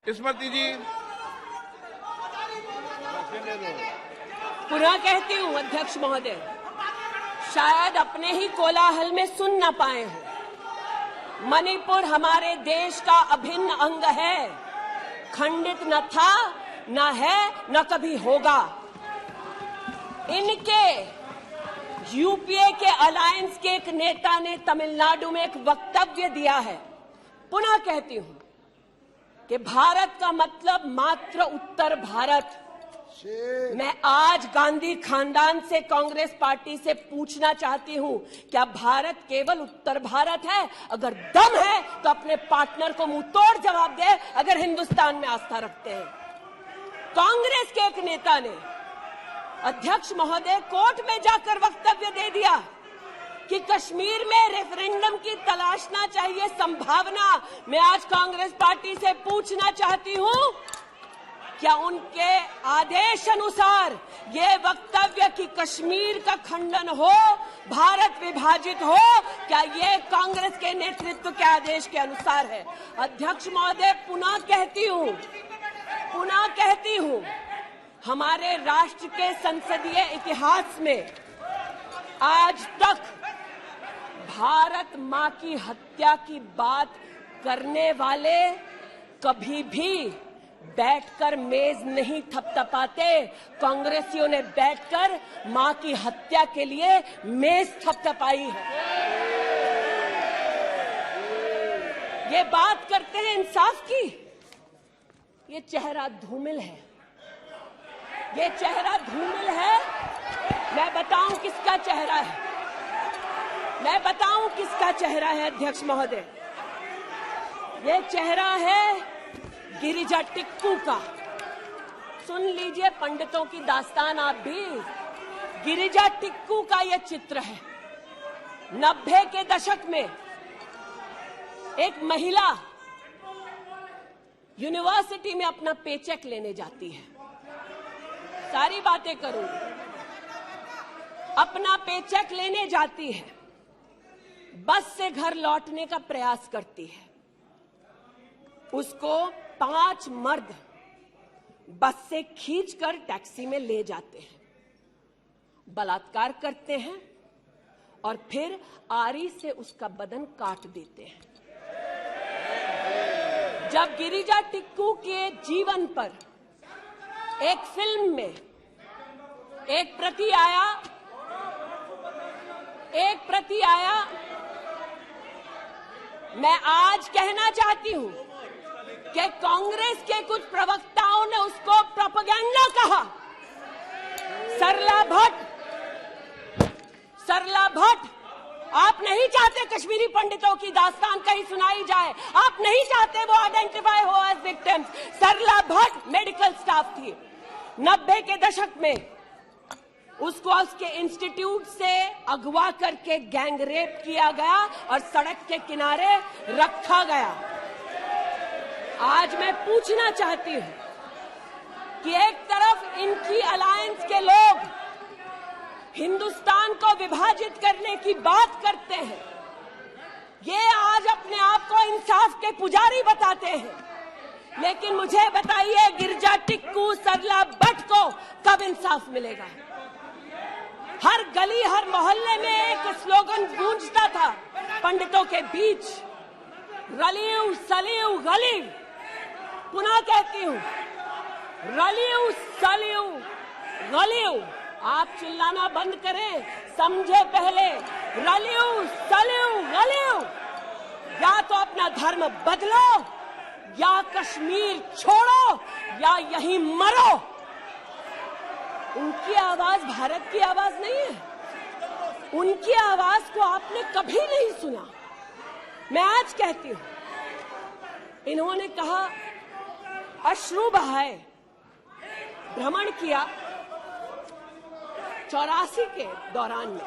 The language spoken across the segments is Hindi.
स्मृति जी, पुनः कहती हूँ अध्यक्ष महोदय, शायद अपने ही कोलाहल में सुन न पाए हो। मणिपुर हमारे देश का अभिन्न अंग है, खंडित न था, न है, न कभी होगा। इनके यूपीए के अलायंस के एक नेता ने तमिलनाडु में एक वक्तव्य दिया है। पुनः कहती हूं कि भारत का मतलब मात्र उत्तर भारत। मैं आज गांधी खानदान से, कांग्रेस पार्टी से पूछना चाहती हूं, क्या भारत केवल उत्तर भारत है? अगर दम है तो अपने पार्टनर को मुंह तोड़ जवाब दे, अगर हिंदुस्तान में आस्था रखते हैं। कांग्रेस के एक नेता ने अध्यक्ष महोदय कोर्ट में जाकर वक्तव्य दे दिया कि कश्मीर में रेफरेंडम की तलाशना चाहिए संभावना। मैं आज कांग्रेस पार्टी से पूछना चाहती हूं, क्या उनके आदेश अनुसार ये वक्तव्य कि कश्मीर का खंडन हो, भारत विभाजित हो, क्या ये कांग्रेस के नेतृत्व के आदेश के अनुसार है? अध्यक्ष महोदय, पुनः कहती हूं, हमारे राष्ट्र के संसदीय इतिहास में आज तक भारत मां की हत्या की बात करने वाले कभी भी बैठकर मेज नहीं थपथपाते। कांग्रेसियों ने बैठकर मां की हत्या के लिए मेज थपथपाई है। ये बात करते हैं इंसाफ की, ये चेहरा धूमिल है, ये चेहरा धूमिल है। मैं बताऊं किसका चेहरा है, मैं बताऊं किसका चेहरा है अध्यक्ष महोदय। ये चेहरा है गिरिजा टिक्कू का। सुन लीजिए पंडितों की दास्तान आप भी। गिरिजा टिक्कू का यह चित्र है। 90 के दशक में एक महिला यूनिवर्सिटी में अपना पेचेक लेने जाती है। सारी बातें करूंगी। अपना पेचेक लेने जाती है, बस से घर लौटने का प्रयास करती है। उसको 5 मर्द बस से खींचकर टैक्सी में ले जाते हैं, बलात्कार करते हैं और फिर आरी से उसका बदन काट देते हैं। जब गिरिजा टिक्कू के जीवन पर एक फिल्म में एक प्रति आया, मैं आज कहना चाहती हूं कि कांग्रेस के कुछ प्रवक्ताओं ने उसको प्रोपेगेंडा कहा। सरला भट्ट, आप नहीं चाहते कश्मीरी पंडितों की दास्तान कहीं सुनाई जाए, आप नहीं चाहते वो आइडेंटिफाई हो एज विक्टिम्स। सरला भट्ट मेडिकल स्टाफ थी। 90 के दशक में उसको उसके इंस्टीट्यूट से अगवा करके गैंग रेप किया गया और सड़क के किनारे रखा गया। आज मैं पूछना चाहती हूं कि एक तरफ इनकी अलायंस के लोग हिंदुस्तान को विभाजित करने की बात करते हैं, ये आज अपने आप को इंसाफ के पुजारी बताते हैं, लेकिन मुझे बताइए गिरिजा टिक्कू, सरला भट्ट को कब इंसाफ मिलेगा? हर गली, हर मोहल्ले में एक स्लोगन गूंजता था पंडितों के बीच, रलियू सलियू गलियू। पुनः कहती हूं, रलियू सलियू गलियू। आप चिल्लाना बंद करें, समझे पहले। रलियू सलियू गलियू। या तो अपना धर्म बदलो, या कश्मीर छोड़ो, या यहीं मरो। उनकी आवाज भारत की आवाज नहीं है। उनकी आवाज को आपने कभी नहीं सुना। मैं आज कहती हूं, इन्होंने कहा अश्रु बहाए, भ्रमण किया 84 के दौरान में।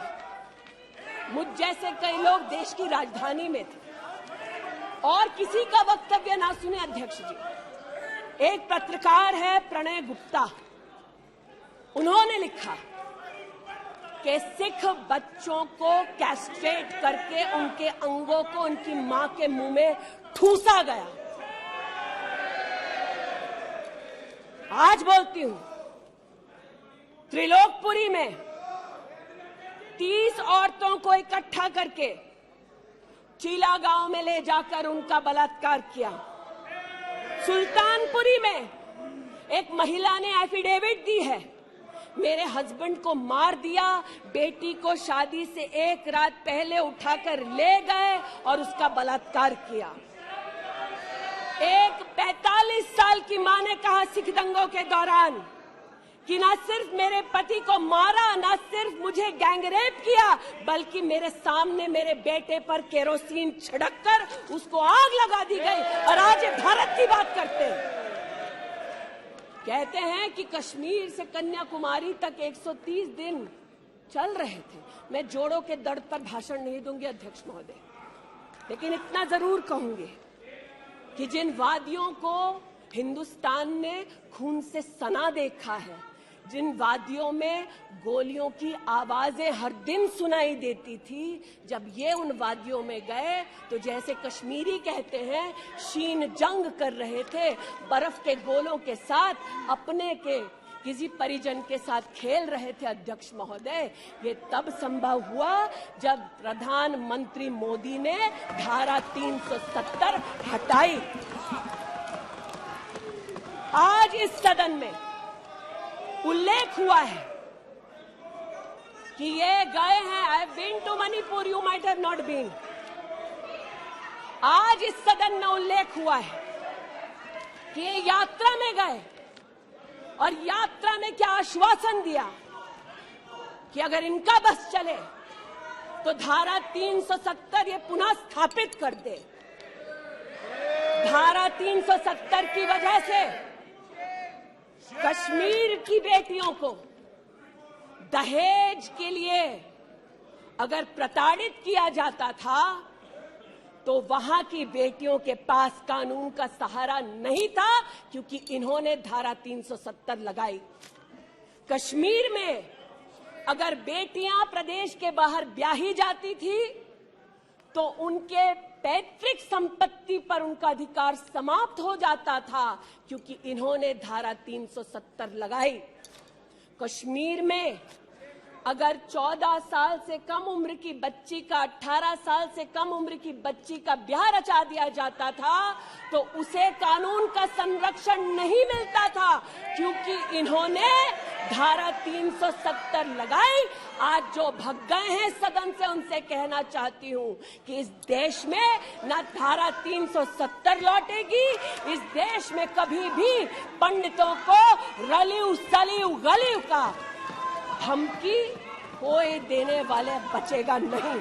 मुझ जैसे कई लोग देश की राजधानी में थे और किसी का वक्तव्य ना सुने अध्यक्ष जी। एक पत्रकार है प्रणय गुप्ता, उन्होंने लिखा कि सिख बच्चों को कैस्ट्रेट करके उनके अंगों को उनकी मां के मुंह में ठूसा गया। आज बोलती हूं, त्रिलोकपुरी में 30 औरतों को इकट्ठा करके चीला गांव में ले जाकर उनका बलात्कार किया। सुल्तानपुरी में एक महिला ने एफिडेविट दी है, मेरे हस्बैंड को मार दिया, बेटी को शादी से एक रात पहले उठाकर ले गए और उसका बलात्कार किया। एक 45 साल की मां ने कहा सिख दंगों के दौरान कि ना सिर्फ मेरे पति को मारा, ना सिर्फ मुझे गैंगरेप किया, बल्कि मेरे सामने मेरे बेटे पर केरोसिन छिड़ककर उसको आग लगा दी गई। और आज ये भारत की बात करते हैं। कहते हैं कि कश्मीर से कन्याकुमारी तक 130 दिन चल रहे थे। मैं जोड़ों के दर्द पर भाषण नहीं दूंगी अध्यक्ष महोदय, लेकिन इतना जरूर कहूंगी कि जिन वादियों को हिंदुस्तान ने खून से सना देखा है, जिन वादियों में गोलियों की आवाजें हर दिन सुनाई देती थी, जब ये उन वादियों में गए तो जैसे कश्मीरी कहते हैं शीन जंग कर रहे थे, बर्फ के गोलों के साथ अपने के किसी परिजन के साथ खेल रहे थे। अध्यक्ष महोदय, ये तब संभव हुआ जब प्रधानमंत्री मोदी ने धारा 370 हटाई। आज इस सदन में उल्लेख हुआ है कि ये गए हैं, I have been to Manipur, you might have not been. आज इस सदन में उल्लेख हुआ है कि ये यात्रा में गए और यात्रा में क्या आश्वासन दिया कि अगर इनका बस चले तो धारा 370 ये पुनः स्थापित कर दे। धारा 370 की वजह से कश्मीर की बेटियों को दहेज के लिए अगर प्रताड़ित किया जाता था तो वहां की बेटियों के पास कानून का सहारा नहीं था, क्योंकि इन्होंने धारा 370 लगाई। कश्मीर में अगर बेटियां प्रदेश के बाहर ब्याही जाती थी तो उनके पैतृक संपत्ति पर उनका अधिकार समाप्त हो जाता था, क्योंकि इन्होंने धारा 370 लगाई। कश्मीर में अगर 14 साल से कम उम्र की बच्ची का 18 साल से कम उम्र की बच्ची का ब्याह रचा दिया जाता था तो उसे कानून का संरक्षण नहीं मिलता था, क्योंकि इन्होंने धारा 370 लगाई। आज जो भग गए हैं सदन से उनसे कहना चाहती हूं कि इस देश में न धारा 370 लौटेगी, इस देश में कभी भी पंडितों को रलिव सलिव गलिव का धमकी कोई देने वाले बचेगा नहीं।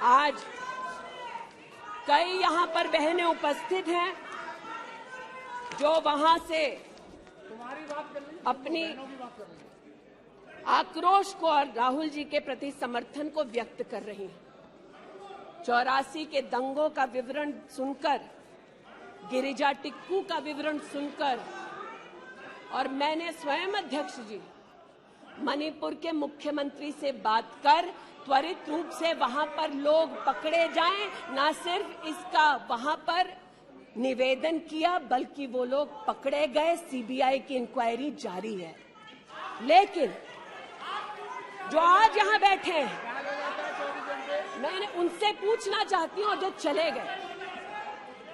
आज कई यहां पर बहनें उपस्थित हैं जो वहां से अपनी आक्रोश को और राहुल जी के प्रति समर्थन को व्यक्त कर रही हैं। 84 के दंगों का विवरण सुनकर, गिरिजा टिक्कू का विवरण सुनकर, और मैंने स्वयं अध्यक्ष जी मणिपुर के मुख्यमंत्री से बात कर त्वरित रूप से वहां पर लोग पकड़े जाएं, ना सिर्फ इसका वहां पर निवेदन किया बल्कि वो लोग पकड़े गए। सीबीआई की इंक्वायरी जारी है। लेकिन जो आज यहां बैठे हैं, मैंने उनसे पूछना चाहती हूं, जो चले गए,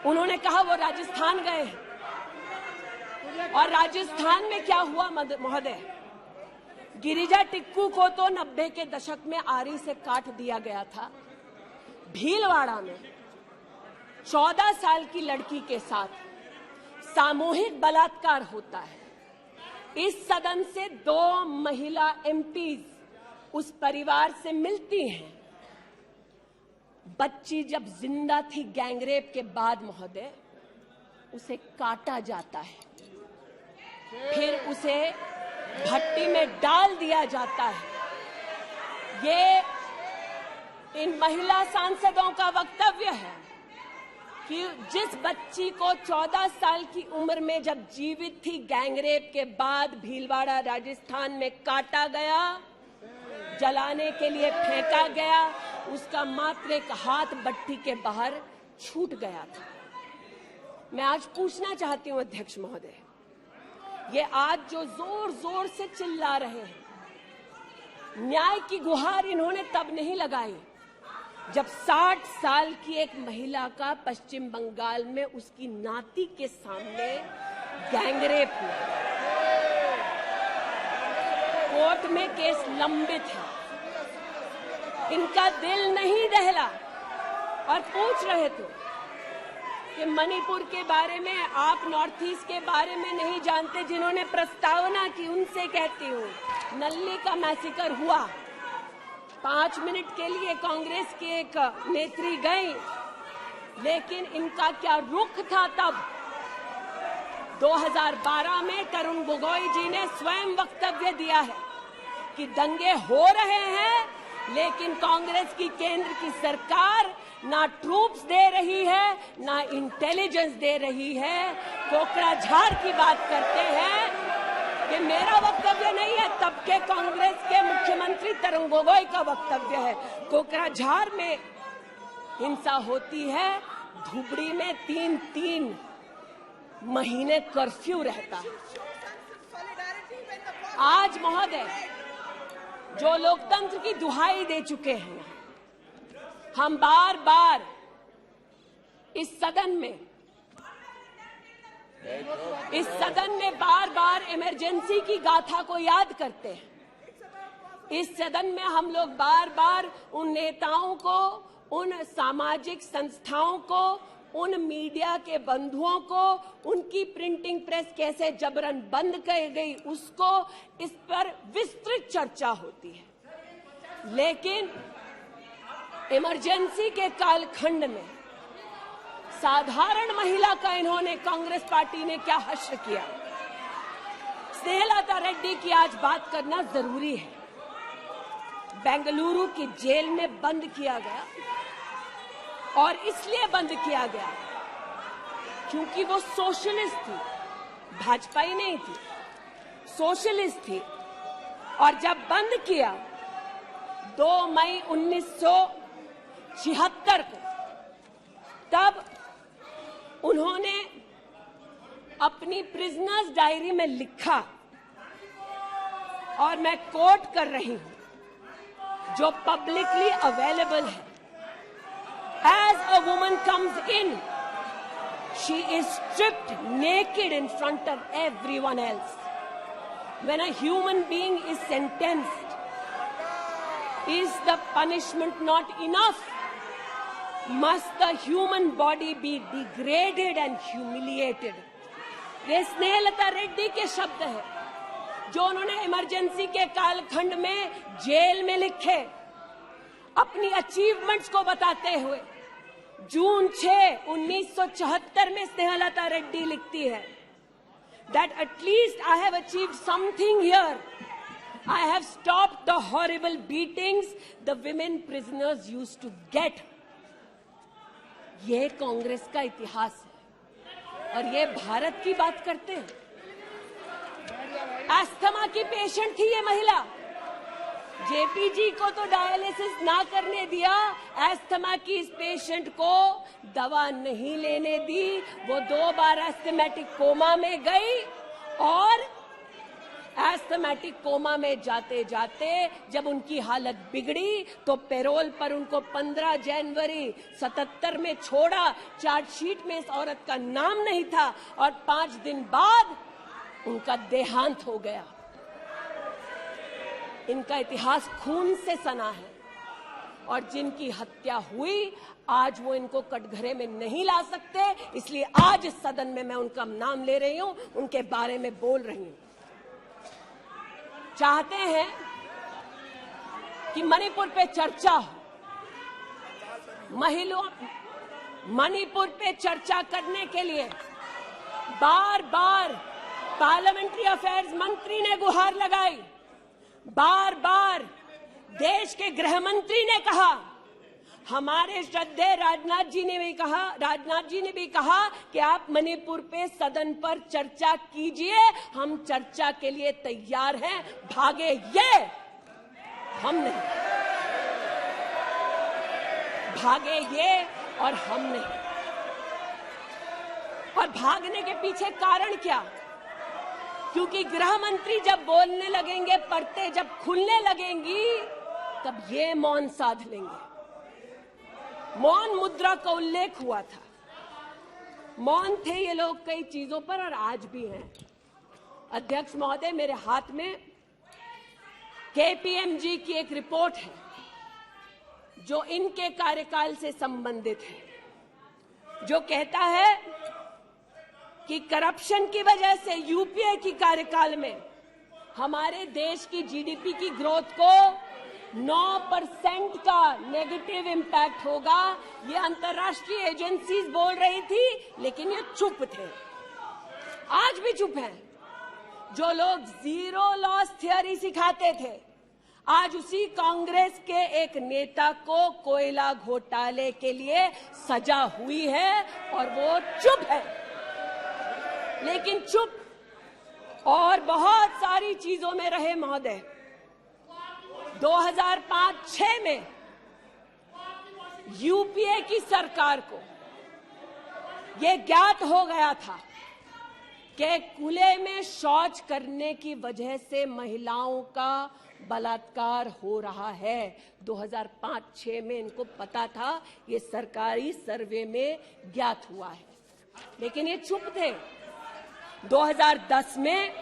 उन्होंने कहा वो राजस्थान गए, और राजस्थान में क्या हुआ महोदय? गिरिजा टिक्कू को तो 90 के दशक में आरी से काट दिया गया था। भीलवाड़ा में 14 साल की लड़की के साथ सामूहिक बलात्कार होता है। इस सदन से 2 महिला एमपीज उस परिवार से मिलती हैं। बच्ची जब जिंदा थी गैंगरेप के बाद महोदय, उसे काटा जाता है, फिर उसे भट्टी में डाल दिया जाता है। ये इन महिला सांसदों का वक्तव्य है कि जिस बच्ची को 14 साल की उम्र में जब जीवित थी गैंगरेप के बाद भीलवाड़ा राजस्थान में काटा गया, जलाने के लिए फेंका गया, उसका मात्र एक हाथ भट्टी के बाहर छूट गया था। मैं आज पूछना चाहती हूं अध्यक्ष महोदय, ये आज जो जोर जोर से चिल्ला रहे हैं, न्याय की गुहार इन्होंने तब नहीं लगाई जब 60 साल की एक महिला का पश्चिम बंगाल में उसकी नाती के सामने गैंगरेप हुआ। कोर्ट में केस लंबित है, इनका दिल नहीं दहला और पूछ रहे थे कि मणिपुर के बारे में आप नॉर्थ ईस्ट के बारे में नहीं जानते। जिन्होंने प्रस्तावना की उनसे कहती हूँ, नल्ली का मैसेकर हुआ, 5 मिनट के लिए कांग्रेस की एक नेत्री गई, लेकिन इनका क्या रुख था तब। 2012 में तरुण गोगोई जी ने स्वयं वक्तव्य दिया है कि दंगे हो रहे हैं, लेकिन कांग्रेस की केंद्र की सरकार ना ट्रूप्स दे रही है, ना इंटेलिजेंस दे रही है। कोकराझार की बात करते हैं, ये मेरा वक्तव्य नहीं है, तब के कांग्रेस के मुख्यमंत्री तरुण गोगोई का वक्तव्य है। कोकराझार में हिंसा होती है, धुबड़ी में 3-3 महीने कर्फ्यू रहता है। आज महोदय जो लोकतंत्र की दुहाई दे चुके हैं, हम बार बार इस सदन में बार बार इमरजेंसी की गाथा को याद करते हैं। इस सदन में हम लोग बार बार उन नेताओं को, उन सामाजिक संस्थाओं को, उन मीडिया के बंधुओं को, उनकी प्रिंटिंग प्रेस कैसे जबरन बंद कर गई, उसको, इस पर विस्तृत चर्चा होती है। लेकिन इमरजेंसी के कालखंड में साधारण महिला का इन्होंने, कांग्रेस पार्टी ने क्या हश्र किया। स्नेहलता रेड्डी की आज बात करना जरूरी है। बेंगलुरु की जेल में बंद किया गया, और इसलिए बंद किया गया क्योंकि वो सोशलिस्ट थी, भाजपाई नहीं थी, सोशलिस्ट थी। और जब बंद किया 2 मई 1976 को, तब उन्होंने अपनी प्रिजनर्स डायरी में लिखा, और मैं कोट कर रही हूं, जो पब्लिकली अवेलेबल है। As a woman comes in, she is stripped naked in front of everyone else. When a human being is sentenced, is the punishment not enough? Must the human body be degraded and humiliated? ये स्नेहलता रेड्डी के शब्द हैं, जो उन्होंने इमरजेंसी के कालखंड में जेल में लिखे, अपनी अचीवमेंट्स को बताते हुए। जून 6, 1974 में स्नेहलता रेड्डी लिखती है, that at least I have achieved something here. I have stopped the horrible beatings the women prisoners used to get. ये कांग्रेस का इतिहास है, और ये भारत की बात करते हैं। अस्थमा की पेशेंट थी ये महिला, जेपीजी को तो डायलिसिस ना करने दिया, अस्थमा की इस पेशेंट को दवा नहीं लेने दी। वो 2 बार एस्थमेटिक कोमा में गई, और एस्थमेटिक कोमा में जाते जाते जब उनकी हालत बिगड़ी तो पैरोल पर उनको 15 जनवरी 77 में छोड़ा। चार्जशीट में इस औरत का नाम नहीं था, और 5 दिन बाद उनका देहांत हो गया। इनका इतिहास खून से सना है, और जिनकी हत्या हुई आज वो इनको कटघरे में नहीं ला सकते, इसलिए आज इस सदन में मैं उनका नाम ले रही हूं, उनके बारे में बोल रही हूं। चाहते हैं कि मणिपुर पे चर्चा हो, मणिपुर पे चर्चा करने के लिए बार बार पार्लियामेंट्री अफेयर्स मंत्री ने गुहार लगाई, बार बार देश के गृह मंत्री ने कहा, हमारे श्रद्धेय राजनाथ जी ने भी कहा कि आप मणिपुर पे सदन पर चर्चा कीजिए, हम चर्चा के लिए तैयार हैं, भागे ये, हम नहीं, भागे ये और हम नहीं। और भागने के पीछे कारण क्या? क्योंकि गृह मंत्री जब बोलने लगेंगे, परतें जब खुलने लगेंगी, तब ये मौन साध लेंगे। मौन मुद्रा का उल्लेख हुआ था। मौन थे ये लोग कई चीजों पर और आज भी हैं। अध्यक्ष महोदय, मेरे हाथ में केपीएमजी की एक रिपोर्ट है जो इनके कार्यकाल से संबंधित है, जो कहता है कि करप्शन की वजह से यूपीए की कार्यकाल में हमारे देश की जीडीपी की ग्रोथ को 9% का नेगेटिव इंपैक्ट होगा। ये अंतर्राष्ट्रीय एजेंसीज बोल रही थी, लेकिन ये चुप थे, आज भी चुप हैं। जो लोग जीरो लॉस थियरी सिखाते थे, आज उसी कांग्रेस के एक नेता को कोयला घोटाले के लिए सजा हुई है और वो चुप है। लेकिन चुप और बहुत सारी चीजों में रहे महोदय। 2005-06 में यूपीए की सरकार को यह ज्ञात हो गया था कि खुले में शौच करने की वजह से महिलाओं का बलात्कार हो रहा है। 2005-06 में इनको पता था, ये सरकारी सर्वे में ज्ञात हुआ है, लेकिन ये चुप थे। 2010 में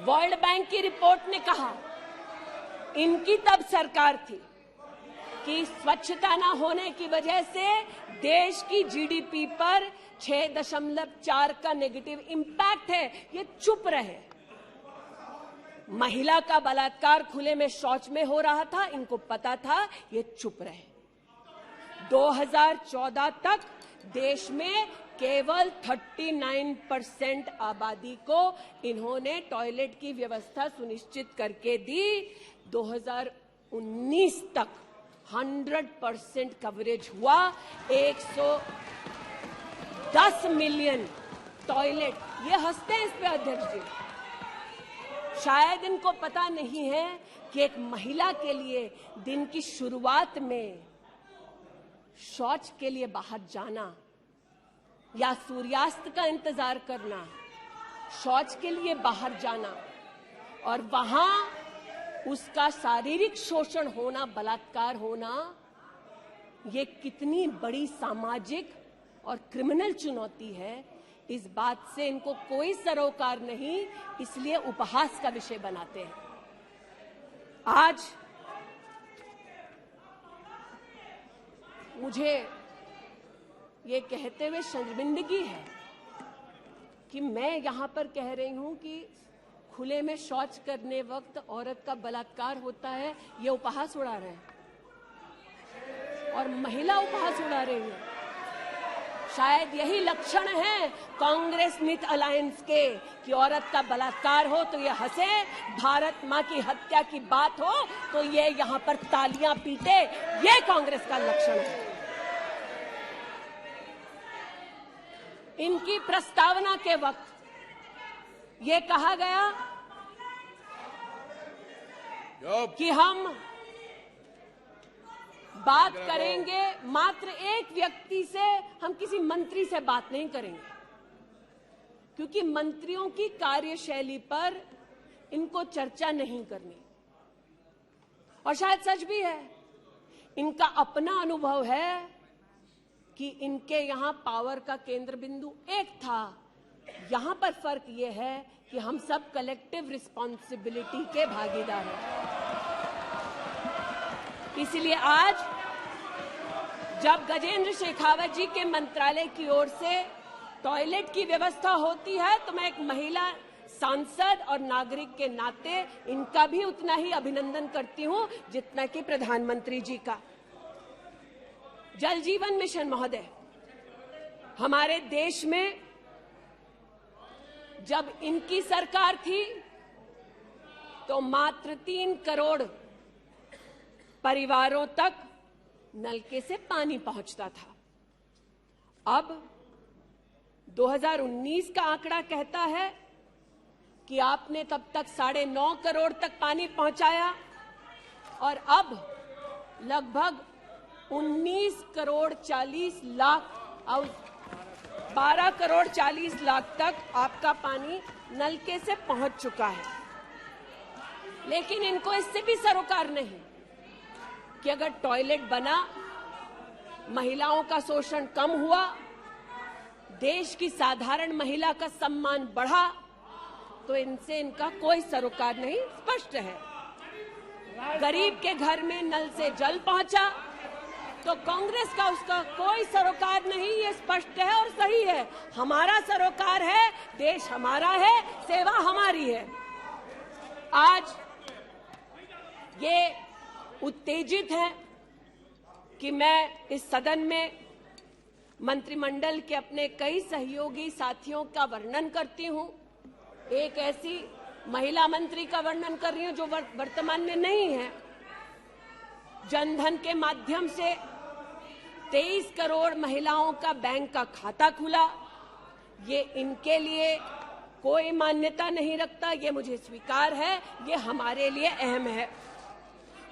वर्ल्ड बैंक की रिपोर्ट ने कहा, इनकी तब सरकार थी, कि स्वच्छता न होने की वजह से देश की जीडीपी पर 6.4 का नेगेटिव इंपैक्ट है। ये चुप रहे। महिला का बलात्कार खुले में शौच में हो रहा था, इनको पता था, ये चुप रहे। 2014 तक देश में केवल 39% आबादी को इन्होंने टॉयलेट की व्यवस्था सुनिश्चित करके दी। 2019 तक 100% कवरेज हुआ। 110 मिलियन टॉयलेट। ये हंसते हैं इस पे अध्यक्ष जी। शायद इनको पता नहीं है कि एक महिला के लिए दिन की शुरुआत में शौच के लिए बाहर जाना या सूर्यास्त का इंतजार करना, शौच के लिए बाहर जाना और वहां उसका शारीरिक शोषण होना, बलात्कार होना, ये कितनी बड़ी सामाजिक और क्रिमिनल चुनौती है, इस बात से इनको कोई सरोकार नहीं, इसलिए उपहास का विषय बनाते हैं। आज मुझे ये कहते हुए शर्मिंदगी है कि मैं यहां पर कह रही हूं कि खुले में शौच करने वक्त औरत का बलात्कार होता है, ये उपहास उड़ा रहे हैं और महिला उपहास उड़ा रही है। शायद यही लक्षण है कांग्रेस मिथ अलायंस के कि औरत का बलात्कार हो तो ये हंसे, भारत मां की हत्या की बात हो तो ये यहां पर तालियां पीटे, ये कांग्रेस का लक्षण है। इनकी प्रस्तावना के वक्त ये कहा गया कि हम बात करेंगे, मात्र एक व्यक्ति से, हम किसी मंत्री से बात नहीं करेंगे, क्योंकि मंत्रियों की कार्यशैली पर इनको चर्चा नहीं करनी। और शायद सच भी है, इनका अपना अनुभव है कि इनके यहां पावर का केंद्र बिंदु एक था। यहां पर फर्क यह है कि हम सब कलेक्टिव रिस्पॉन्सिबिलिटी के भागीदार हैं। इसलिए आज जब गजेंद्र शेखावत जी के मंत्रालय की ओर से टॉयलेट की व्यवस्था होती है, तो मैं एक महिला सांसद और नागरिक के नाते इनका भी उतना ही अभिनंदन करती हूं जितना कि प्रधानमंत्री जी का। जल जीवन मिशन महोदय, हमारे देश में जब इनकी सरकार थी तो मात्र 3 करोड़ परिवारों तक नलके से पानी पहुंचता था। अब 2019 का आंकड़ा कहता है कि आपने तब तक 9.5 करोड़ तक पानी पहुंचाया और अब लगभग 19 करोड़ 40 लाख 12 करोड़ 40 लाख तक आपका पानी नलके से पहुंच चुका है। लेकिन इनको इससे भी सरोकार नहीं कि अगर टॉयलेट बना, महिलाओं का शोषण कम हुआ, देश की साधारण महिला का सम्मान बढ़ा, तो इनसे इनका कोई सरोकार नहीं। स्पष्ट है, गरीब के घर में नल से जल पहुंचा तो कांग्रेस का उसका कोई सरोकार नहीं। ये स्पष्ट है और सही है। हमारा सरोकार है, देश हमारा है, सेवा हमारी है। आज ये उत्तेजित है कि मैं इस सदन में मंत्रिमंडल के अपने कई सहयोगी साथियों का वर्णन करती हूं। एक ऐसी महिला मंत्री का वर्णन कर रही हूं जो वर्तमान में नहीं है। जनधन के माध्यम से 23 करोड़ महिलाओं का बैंक का खाता खुला। ये इनके लिए कोई मान्यता नहीं रखता, ये मुझे स्वीकार है, ये हमारे लिए अहम है।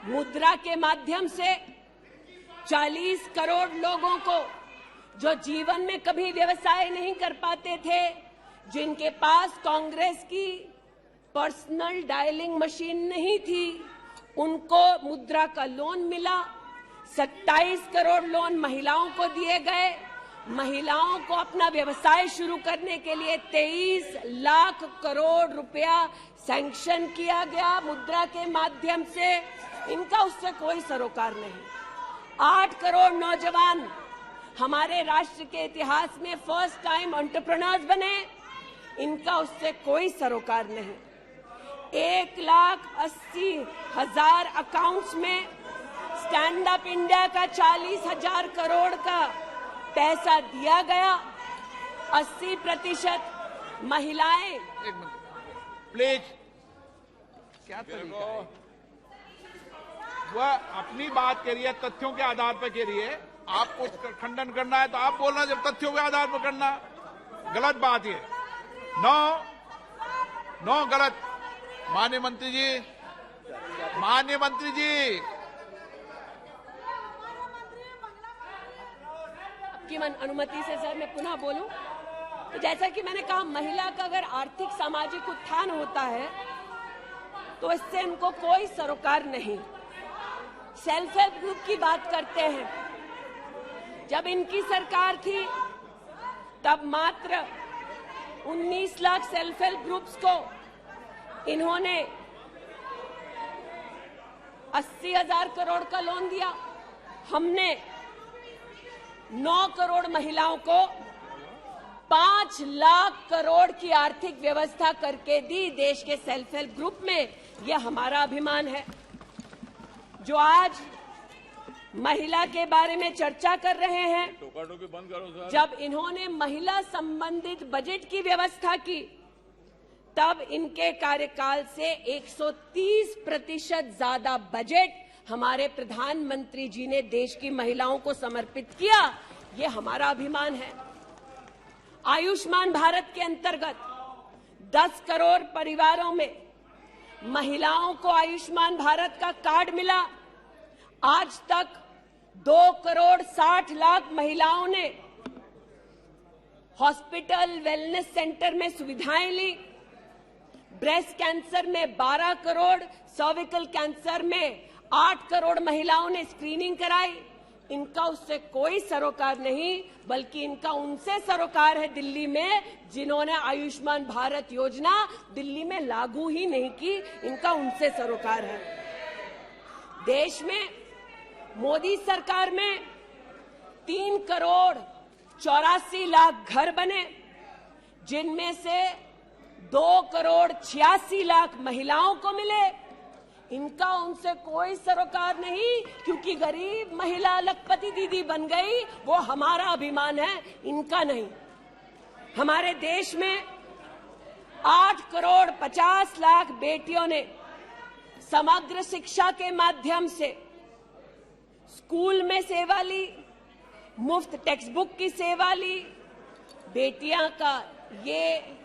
मुद्रा के माध्यम से 40 करोड़ लोगों को जो जीवन में कभी व्यवसाय नहीं कर पाते थे, जिनके पास कांग्रेस की पर्सनल डायलिंग मशीन नहीं थी, उनको मुद्रा का लोन मिला। 27 करोड़ लोन महिलाओं को दिए गए। महिलाओं को अपना व्यवसाय शुरू करने के लिए 23 लाख करोड़ रुपया सैंक्शन किया गया मुद्रा के माध्यम से। इनका उससे कोई सरोकार नहीं। 8 करोड़ नौजवान हमारे राष्ट्र के इतिहास में फर्स्ट टाइम एंटरप्रेन्योर्स बने। इनका उससे कोई सरोकार नहीं। 1,80,000 अकाउंट्स में स्टैंड अप इंडिया का 40,000 करोड़ का पैसा दिया गया। 80% महिलाएं। एक मिनट प्लीज, क्या तरीका है? वह अपनी बात कह रही है, तथ्यों के आधार पर कह रही है। आपको खंडन करना है तो आप बोलना, जब तथ्यों के आधार पर करना गलत बात है। नो गलत। माननीय मंत्री जी, आपकी अनुमति से सर मैं पुनः बोलूं तो जैसा कि मैंने कहा, महिला का अगर आर्थिक सामाजिक उत्थान होता है तो इससे इनको कोई सरोकार नहीं। सेल्फ हेल्प ग्रुप की बात करते हैं। जब इनकी सरकार थी तब मात्र 19 लाख सेल्फ हेल्प ग्रुप्स को इन्होंने 80,000 करोड़ का लोन दिया। हमने 9 करोड़ महिलाओं को 5 लाख करोड़ की आर्थिक व्यवस्था करके दी देश के सेल्फ हेल्प ग्रुप में। यह हमारा अभिमान है। जो आज महिला के बारे में चर्चा कर रहे हैं, टोका-टोकी बंद करो सर। जब इन्होंने महिला संबंधित बजट की व्यवस्था की तब इनके कार्यकाल से 130% ज्यादा बजट हमारे प्रधानमंत्री जी ने देश की महिलाओं को समर्पित किया। ये हमारा अभिमान है। आयुष्मान भारत के अंतर्गत 10 करोड़ परिवारों में महिलाओं को आयुष्मान भारत का कार्ड मिला। आज तक 2 करोड़ 60 लाख महिलाओं ने हॉस्पिटल वेलनेस सेंटर में सुविधाएं ली। ब्रेस्ट कैंसर में 12 करोड़, सर्विकल कैंसर में 8 करोड़ महिलाओं ने स्क्रीनिंग कराई। इनका उससे कोई सरोकार नहीं, बल्कि इनका उनसे सरोकार है दिल्ली में, जिन्होंने आयुष्मान भारत योजना दिल्ली में लागू ही नहीं की। इनका उनसे सरोकार है। देश में मोदी सरकार में 3 करोड़ 84 लाख घर बने, जिनमें से 2 करोड़ 86 लाख महिलाओं को मिले। इनका उनसे कोई सरोकार नहीं, क्योंकि गरीब महिला लखपति दीदी बन गई, वो हमारा अभिमान है, इनका नहीं। हमारे देश में 8 करोड़ 50 लाख बेटियों ने समग्र शिक्षा के माध्यम से स्कूल में सेवा ली, मुफ्त टेक्स्ट बुक की सेवा ली। बेटियां का ये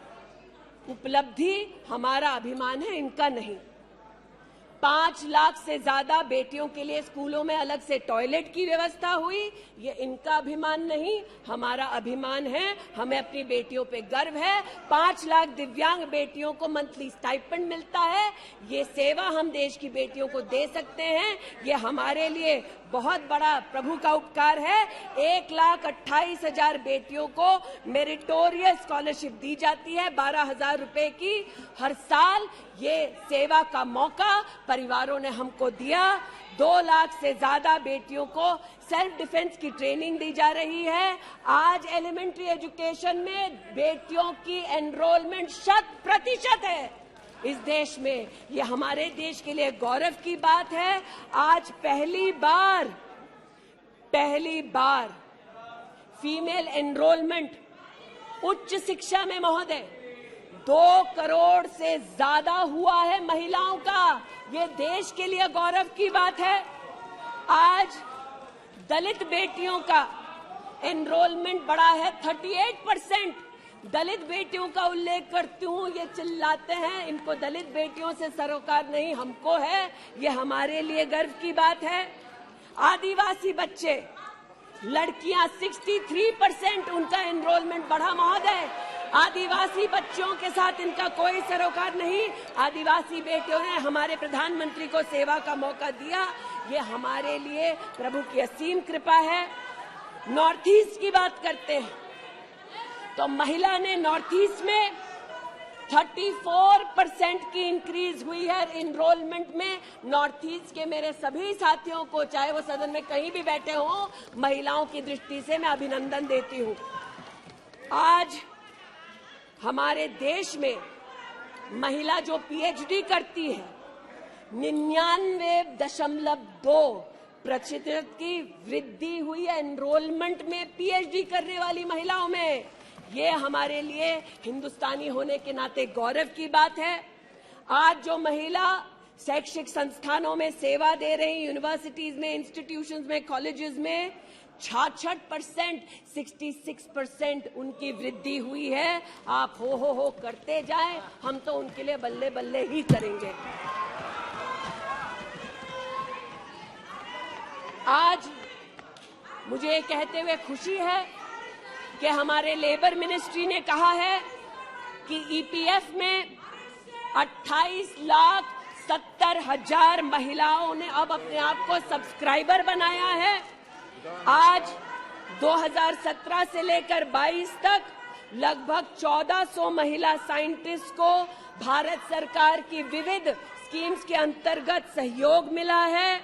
उपलब्धि हमारा अभिमान है, इनका नहीं। 5 लाख से ज्यादा बेटियों के लिए स्कूलों में अलग से टॉयलेट की व्यवस्था हुई। ये इनका अभिमान नहीं, हमारा अभिमान है। हमें अपनी बेटियों पे गर्व है। 5 लाख दिव्यांग बेटियों को मंथली स्टाइपेंड मिलता है। ये सेवा हम देश की बेटियों को दे सकते हैं। ये हमारे लिए बहुत बड़ा प्रभु का उपकार है। 1,28,000 बेटियों को मेरिटोरियस स्कॉलरशिप दी जाती है, 12,000 रुपए की हर साल। ये सेवा का मौका परिवारों ने हमको दिया। 2 लाख से ज्यादा बेटियों को सेल्फ डिफेंस की ट्रेनिंग दी जा रही है। आज एलिमेंट्री एजुकेशन में बेटियों की एनरोलमेंट 100% है इस देश में। ये हमारे देश के लिए गौरव की बात है। आज पहली बार फीमेल एनरोलमेंट उच्च शिक्षा में महोदय 2 करोड़ से ज्यादा हुआ है महिलाओं का। ये देश के लिए गौरव की बात है। आज दलित बेटियों का एनरोलमेंट बढ़ा है 38%। दलित बेटियों का उल्लेख करती हूँ, ये चिल्लाते हैं इनको दलित बेटियों से सरोकार नहीं, हमको है। ये हमारे लिए गर्व की बात है। आदिवासी बच्चे, लड़कियां 63% उनका एनरोलमेंट बढ़ा महोदय। आदिवासी बच्चों के साथ इनका कोई सरोकार नहीं। आदिवासी बेटियों ने हमारे प्रधानमंत्री को सेवा का मौका दिया। ये हमारे लिए प्रभु की असीम कृपा है। नॉर्थ ईस्ट की बात करते हैं तो महिला ने नॉर्थ ईस्ट में 34% की इंक्रीज हुई है एनरोलमेंट में। नॉर्थ ईस्ट के मेरे सभी साथियों को, चाहे वो सदन में कहीं भी बैठे हों, महिलाओं की दृष्टि से मैं अभिनंदन देती हूं। आज हमारे देश में महिला जो पीएचडी करती है 99.2% की वृद्धि हुई है एनरोलमेंट में पीएचडी करने वाली महिलाओं में। ये हमारे लिए हिंदुस्तानी होने के नाते गौरव की बात है। आज जो महिला शैक्षिक संस्थानों में सेवा दे रही, यूनिवर्सिटीज में, इंस्टीट्यूशंस में, कॉलेजेस में 66%, 66% उनकी वृद्धि हुई है। आप हो करते जाएं, हम तो उनके लिए बल्ले बल्ले ही करेंगे। आज मुझे ये कहते हुए खुशी है कि हमारे लेबर मिनिस्ट्री ने कहा है कि ईपीएफ में 28,70,000 महिलाओं ने अब अपने आप को सब्सक्राइबर बनाया है। आज 2017 से लेकर 22 तक लगभग 1400 महिला साइंटिस्ट को भारत सरकार की विविध स्कीम्स के अंतर्गत सहयोग मिला है।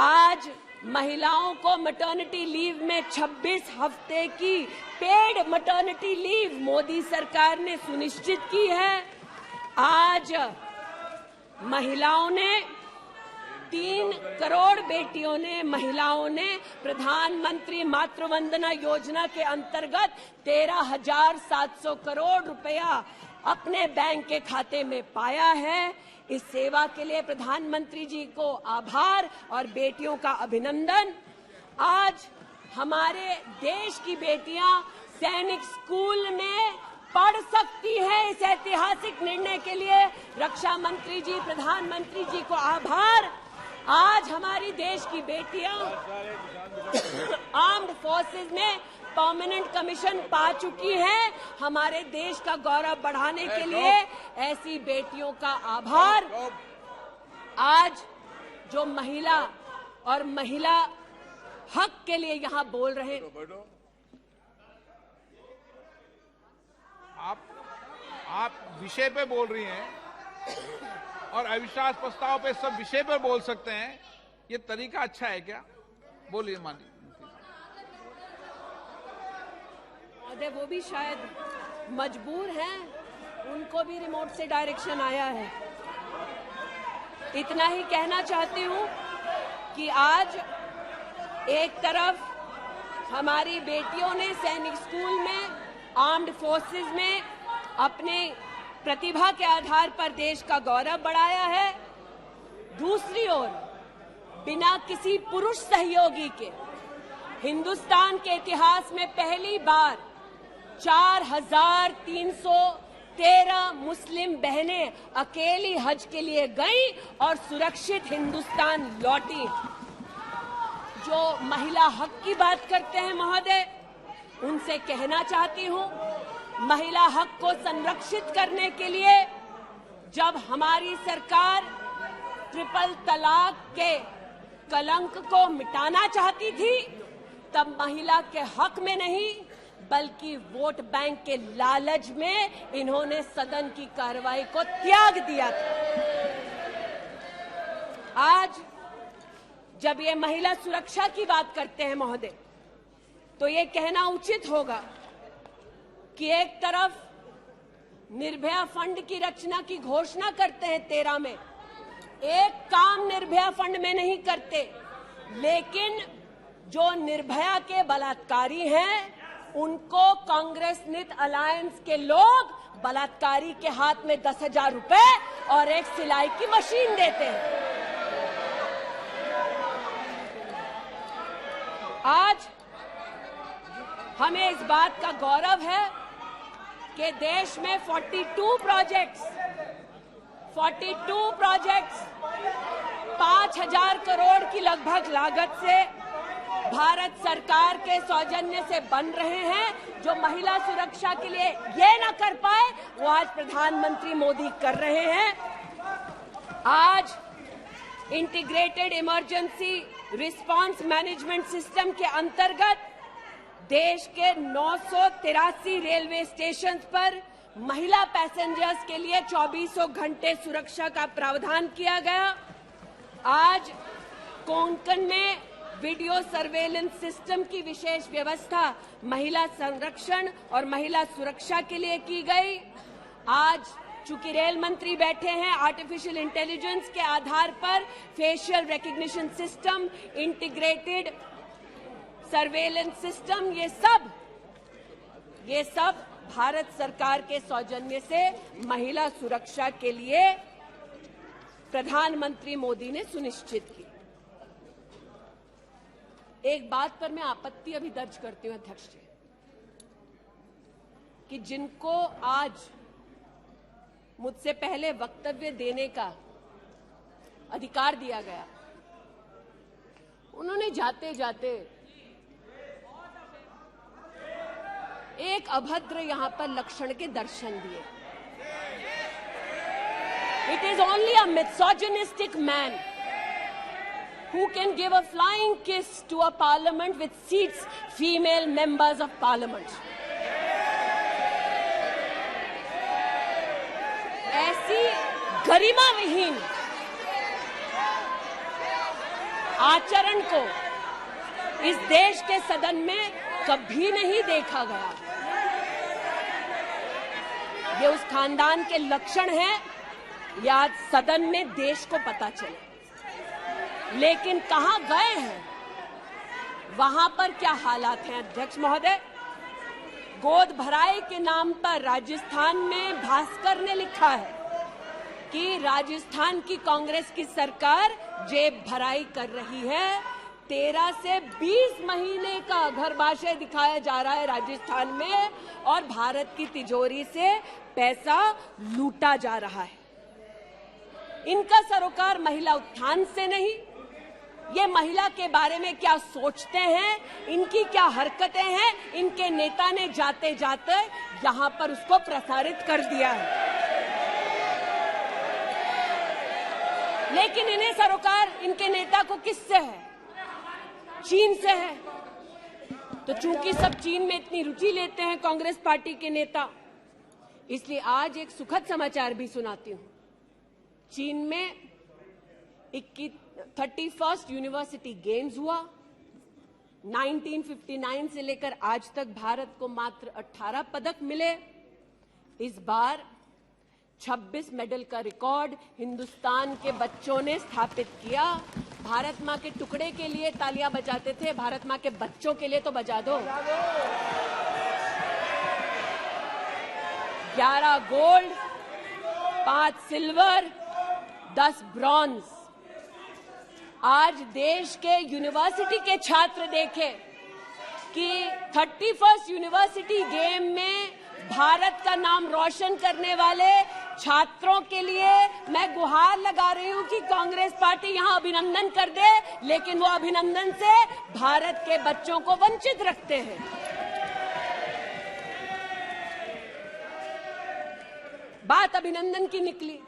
आज महिलाओं को मैटरनिटी लीव में 26 हफ्ते की पेड मैटरनिटी लीव मोदी सरकार ने सुनिश्चित की है। आज महिलाओं ने 3 करोड़ बेटियों ने, महिलाओं ने प्रधानमंत्री मातृ वंदना योजना के अंतर्गत 13,700 करोड़ रुपया अपने बैंक के खाते में पाया है। इस सेवा के लिए प्रधानमंत्री जी को आभार और बेटियों का अभिनंदन। आज हमारे देश की बेटियां सैनिक स्कूल में पढ़ सकती हैं। इस ऐतिहासिक निर्णय के लिए रक्षा मंत्री जी, प्रधानमंत्री जी को आभार। आज हमारी देश की बेटियां आर्म्ड फोर्सेस में परमानेंट कमीशन पा चुकी हैं। हमारे देश का गौरव बढ़ाने के लिए ऐसी बेटियों का आभार। आज जो महिला और महिला हक के लिए यहाँ बोल रहे हैं, आप विषय पे बोल रही हैं और अविश्वास प्रस्ताव पे सब विषय पर बोल सकते हैं। ये तरीका अच्छा है क्या? बोलिए माननीय। वो भी शायद मजबूर हैं, उनको भी रिमोट से डायरेक्शन आया है। इतना ही कहना चाहती हूँ कि आज एक तरफ हमारी बेटियों ने सैनिक स्कूल में, आर्म्ड फोर्सेस में अपने प्रतिभा के आधार पर देश का गौरव बढ़ाया है। दूसरी ओर बिना किसी पुरुष सहयोगी के हिंदुस्तान के इतिहास में पहली बार 4,300 13 मुस्लिम बहनें अकेली हज के लिए गईं और सुरक्षित हिंदुस्तान लौटी। जो महिला हक की बात करते हैं महोदय, उनसे कहना चाहती हूं, महिला हक को संरक्षित करने के लिए जब हमारी सरकार ट्रिपल तलाक के कलंक को मिटाना चाहती थी, तब महिला के हक में नहीं बल्कि वोट बैंक के लालच में इन्होंने सदन की कार्रवाई को त्याग दिया था। आज जब ये महिला सुरक्षा की बात करते हैं महोदय, तो ये कहना उचित होगा कि एक तरफ निर्भया फंड की रचना की घोषणा करते हैं 13 में, एक काम निर्भया फंड में नहीं करते, लेकिन जो निर्भया के बलात्कारी हैं उनको कांग्रेस नित अलायंस के लोग बलात्कारी के हाथ में 10,000 रुपए और एक सिलाई की मशीन देते हैं। आज हमें इस बात का गौरव है कि देश में 42 प्रोजेक्ट्स 5,000 करोड़ की लगभग लागत से भारत सरकार के सौजन्य से बन रहे हैं। जो महिला सुरक्षा के लिए ये न कर पाए, वो आज प्रधानमंत्री मोदी कर रहे हैं। आज integrated emergency response management system के अंतर्गत देश के 983 रेलवे स्टेशन पर महिला पैसेंजर्स के लिए 24 घंटे सुरक्षा का प्रावधान किया गया। आज कोंकण में वीडियो सर्वेलेंस सिस्टम की विशेष व्यवस्था महिला संरक्षण और महिला सुरक्षा के लिए की गई। आज चूंकि रेल मंत्री बैठे हैं, आर्टिफिशियल इंटेलिजेंस के आधार पर facial recognition system, integrated surveillance system, ये सब भारत सरकार के सौजन्य से महिला सुरक्षा के लिए प्रधानमंत्री मोदी ने सुनिश्चित की। एक बात पर मैं आपत्ति अभी दर्ज करती हूं अध्यक्ष जी, कि जिनको आज मुझसे पहले वक्तव्य देने का अधिकार दिया गया, उन्होंने जाते जाते एक अभद्र यहां पर लक्षण के दर्शन दिए। It is only a misogynistic man who can give a flying kiss to a parliament which seats female members of parliament. ऐसी गरिमा विहीन आचरण को इस देश के सदन में कभी नहीं देखा गया। ये उस खानदान के लक्षण हैं, या आज सदन में देश को पता चले। लेकिन कहां गए हैं, वहां पर क्या हालात हैं अध्यक्ष महोदय? गोद भराई के नाम पर राजस्थान में भास्कर ने लिखा है कि राजस्थान की कांग्रेस की सरकार जेब भराई कर रही है। 13 से 20 महीने का घरबाशय दिखाया जा रहा है राजस्थान में, और भारत की तिजोरी से पैसा लूटा जा रहा है। इनका सरोकार महिला उत्थान से नहीं, ये महिला के बारे में क्या सोचते हैं, इनकी क्या हरकतें हैं, इनके नेता ने जाते जाते यहां पर उसको प्रसारित कर दिया है। लेकिन इन्हें सरोकार इनके नेता को किससे है? चीन से है। तो चूंकि सब चीन में इतनी रुचि लेते हैं कांग्रेस पार्टी के नेता, इसलिए आज एक सुखद समाचार भी सुनाती हूं। चीन में 31st यूनिवर्सिटी गेम्स हुआ। 1959 से लेकर आज तक भारत को मात्र 18 पदक मिले। इस बार 26 मेडल का रिकॉर्ड हिंदुस्तान के बच्चों ने स्थापित किया। भारत मां के टुकड़े के लिए तालियां बजाते थे, भारत मां के बच्चों के लिए तो बजा दो। 11 गोल्ड, 5 सिल्वर, 10 ब्रॉन्ज। आज देश के यूनिवर्सिटी के छात्र देखें कि 31st यूनिवर्सिटी गेम में भारत का नाम रोशन करने वाले छात्रों के लिए मैं गुहार लगा रही हूं कि कांग्रेस पार्टी यहां अभिनंदन कर दे, लेकिन वो अभिनंदन से भारत के बच्चों को वंचित रखते हैं। बात अभिनंदन की निकली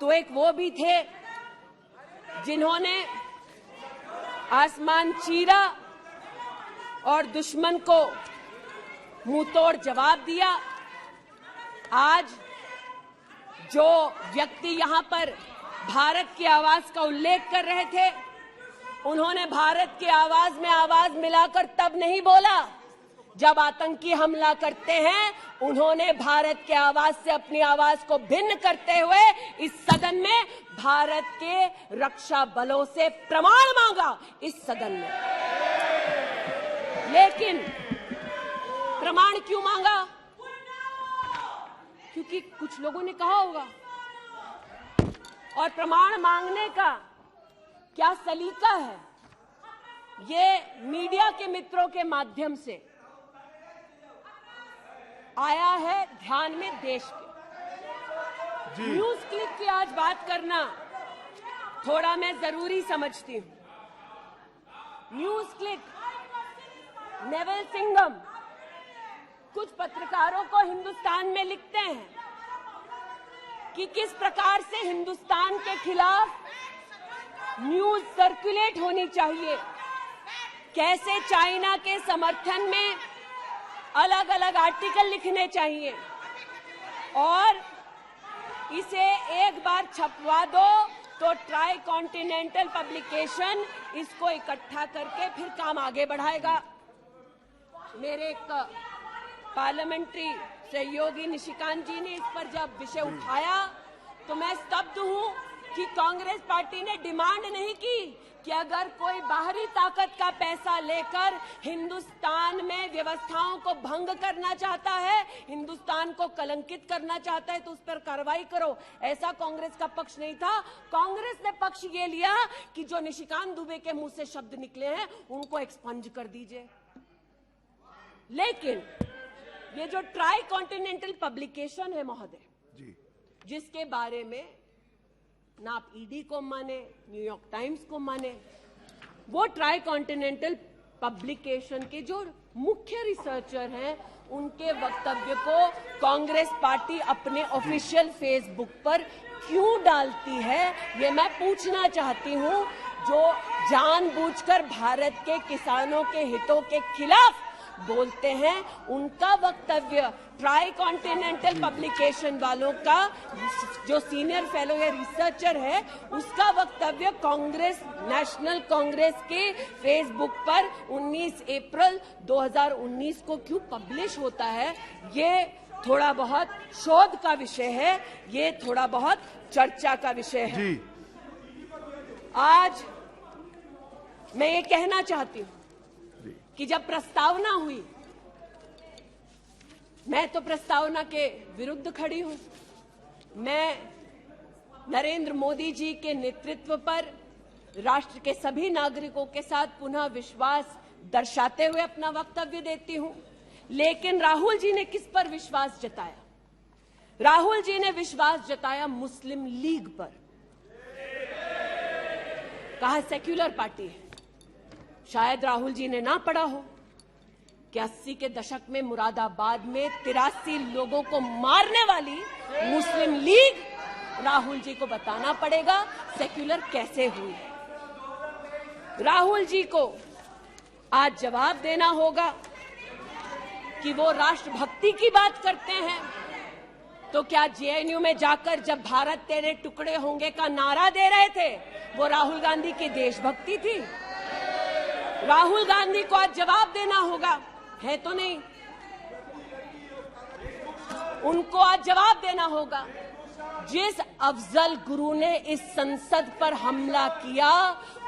तो एक वो भी थे जिन्होंने आसमान चीरा और दुश्मन को मुंहतोड़ जवाब दिया। आज जो व्यक्ति यहां पर भारत की आवाज का उल्लेख कर रहे थे, उन्होंने भारत की आवाज में आवाज मिलाकर तब नहीं बोला जब आतंकी हमला करते हैं। उन्होंने भारत के आवाज से अपनी आवाज को भिन्न करते हुए इस सदन में भारत के रक्षा बलों से प्रमाण मांगा इस सदन में। लेकिन प्रमाण क्यों मांगा? क्योंकि कुछ लोगों ने कहा होगा। और प्रमाण मांगने का क्या सलीका है, ये मीडिया के मित्रों के माध्यम से आया है ध्यान में देश के। न्यूज क्लिक की आज बात करना थोड़ा मैं जरूरी समझती हूं। न्यूज क्लिक, नेवल सिंघम कुछ पत्रकारों को हिंदुस्तान में लिखते हैं कि किस प्रकार से हिंदुस्तान के खिलाफ न्यूज सर्कुलेट होनी चाहिए, कैसे चाइना के समर्थन में अलग अलग आर्टिकल लिखने चाहिए और इसे एक बार छपवा दो तो ट्राई कॉन्टिनेंटल पब्लिकेशन इसको इकट्ठा करके फिर काम आगे बढ़ाएगा। मेरे एक पार्लियामेंट्री सहयोगी निशिकांत जी ने इस पर जब विषय उठाया तो मैं स्तब्ध हूं कि कांग्रेस पार्टी ने डिमांड नहीं की कि अगर कोई बाहरी ताकत का पैसा लेकर हिंदुस्तान में व्यवस्थाओं को भंग करना चाहता है, हिंदुस्तान को कलंकित करना चाहता है तो उस पर कार्रवाई करो। ऐसा कांग्रेस का पक्ष नहीं था। कांग्रेस ने पक्ष ये लिया कि जो निशिकांत दुबे के मुंह से शब्द निकले हैं उनको एक्सपंज कर दीजिए। लेकिन ये जो ट्राई कॉन्टिनेंटल पब्लिकेशन है महोदय, जिसके बारे में ना आप ईडी को माने, न्यूयॉर्क टाइम्स को माने, वो ट्राई कॉन्टिनेंटल पब्लिकेशन के जो मुख्य रिसर्चर हैं उनके वक्तव्य को कांग्रेस पार्टी अपने ऑफिशियल फेसबुक पर क्यों डालती है, ये मैं पूछना चाहती हूं। जो जानबूझकर भारत के किसानों के हितों के खिलाफ बोलते हैं, उनका वक्तव्य ट्राई कॉन्टिनेंटल पब्लिकेशन वालों का जो सीनियर फेलो या रिसर्चर है उसका वक्तव्य कांग्रेस, नेशनल कांग्रेस के फेसबुक पर 19 अप्रैल 2019 को क्यों पब्लिश होता है, ये थोड़ा बहुत शोध का विषय है, ये थोड़ा बहुत चर्चा का विषय है। आज मैं ये कहना चाहती हूं कि जब प्रस्तावना हुई, मैं तो प्रस्तावना के विरुद्ध खड़ी हूं। मैं नरेंद्र मोदी जी के नेतृत्व पर राष्ट्र के सभी नागरिकों के साथ पुनः विश्वास दर्शाते हुए अपना वक्तव्य देती हूं। लेकिन राहुल जी ने किस पर विश्वास जताया? राहुल जी ने विश्वास जताया मुस्लिम लीग पर। कहा सेक्युलर पार्टी है। शायद राहुल जी ने ना पढ़ा हो कि 80 के दशक में मुरादाबाद में 83 लोगों को मारने वाली मुस्लिम लीग, राहुल जी को बताना पड़ेगा सेक्युलर कैसे हुई। राहुल जी को आज जवाब देना होगा कि वो राष्ट्रभक्ति की बात करते हैं तो क्या जेएनयू में जाकर जब भारत तेरे टुकड़े होंगे का नारा दे रहे थे वो राहुल गांधी की देशभक्ति थी? राहुल गांधी को आज जवाब देना होगा, है तो नहीं। उनको आज जवाब देना होगा। जिस अफजल गुरु ने इस संसद पर हमला किया,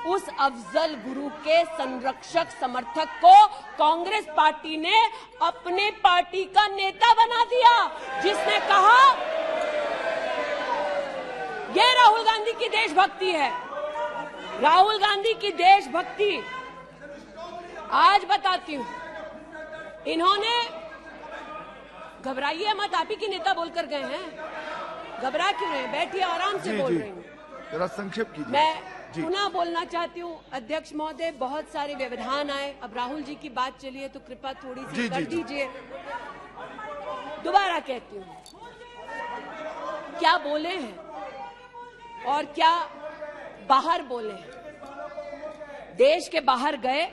उस अफजल गुरु के संरक्षक समर्थक को कांग्रेस पार्टी ने अपने पार्टी का नेता बना दिया, जिसने कहा यह राहुल गांधी की देशभक्ति है। राहुल गांधी की देशभक्ति आज बताती हूं। इन्होंने घबराइए मत, आप ही के नेता बोलकर गए हैं, घबरा क्यों रहे हैं? बैठिए, आराम से बोल रही हूँ। जरा संक्षेप कीजिए। मैं जी। पुनः बोलना चाहती हूँ अध्यक्ष महोदय, बहुत सारे व्यवधान आए, अब राहुल जी की बात चली है तो कृपा थोड़ी सी कर दीजिए। दोबारा कहती हूँ, क्या बोले हैं और क्या बाहर बोले हैं। देश के बाहर गए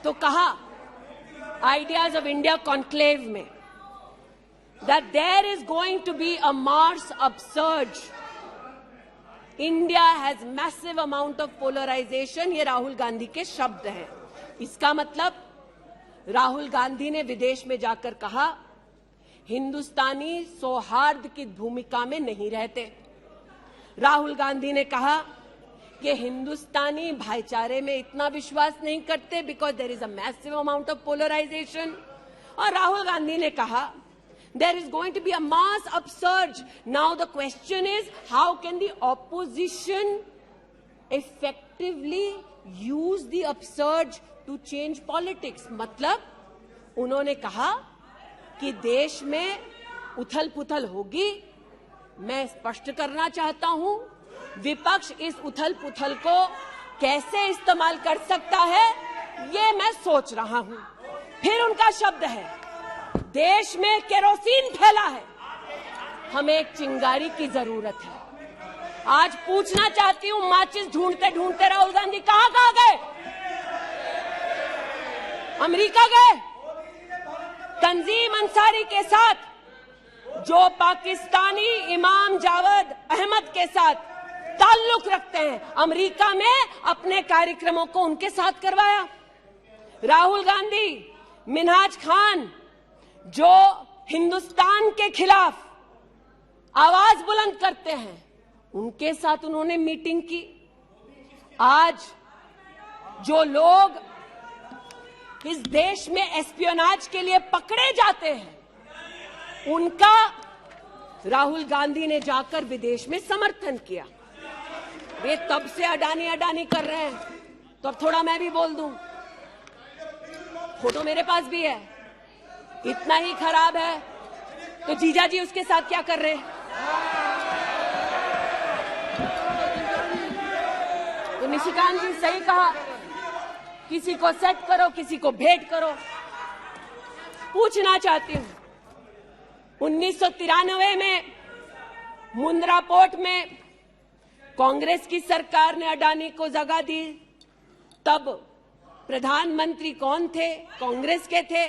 तो कहा आइडियाज ऑफ इंडिया कॉन्क्लेव में that there is going to be a Mars upsurge. India has massive amount of polarization. ये राहुल गांधी के शब्द हैं। इसका मतलब राहुल गांधी ने विदेश में जाकर कहा हिंदुस्तानी सौहार्द की भूमिका में नहीं रहते। राहुल गांधी ने कहा कि हिंदुस्तानी भाईचारे में इतना विश्वास नहीं करते because there is a massive amount of polarisation. और राहुल गांधी ने कहा there is going to be a mass upsurge. Now the question is, how can the opposition effectively use the upsurge to change politics? मतलब उन्होंने कहा कि देश में उथल-पुथल होगी। मैं स्पष्ट करना चाहता हूं, विपक्ष इस उथल-पुथल को कैसे इस्तेमाल कर सकता है, ये मैं सोच रहा हूं। फिर उनका शब्द है देश में केरोसिन फैला है, हमें एक चिंगारी की जरूरत है। आज पूछना चाहती हूं, माचिस ढूंढते ढूंढते राहुल गांधी कहां गए? अमेरिका गए? तंजीम अंसारी के साथ, जो पाकिस्तानी इमाम जावेद अहमद के साथ ताल्लुक रखते हैं, अमेरिका में अपने कार्यक्रमों को उनके साथ करवाया। राहुल गांधी मिन्हाज खान, जो हिंदुस्तान के खिलाफ आवाज बुलंद करते हैं, उनके साथ उन्होंने मीटिंग की। आज जो लोग इस देश में एस्पियोनाज के लिए पकड़े जाते हैं, उनका राहुल गांधी ने जाकर विदेश में समर्थन किया। वे तब से अडानी अडानी कर रहे हैं, तो अब थोड़ा मैं भी बोल दूं। फोटो मेरे पास भी है। इतना ही खराब है तो जीजा जी उसके साथ क्या कर रहे हैं? तो निशिकांत जी सही कहा, किसी को सेट करो, किसी को भेंट करो। पूछना चाहती हूं, 1993 में मुंद्रा पोर्ट में कांग्रेस की सरकार ने अडानी को जगह दी, तब प्रधानमंत्री कौन थे? कांग्रेस के थे।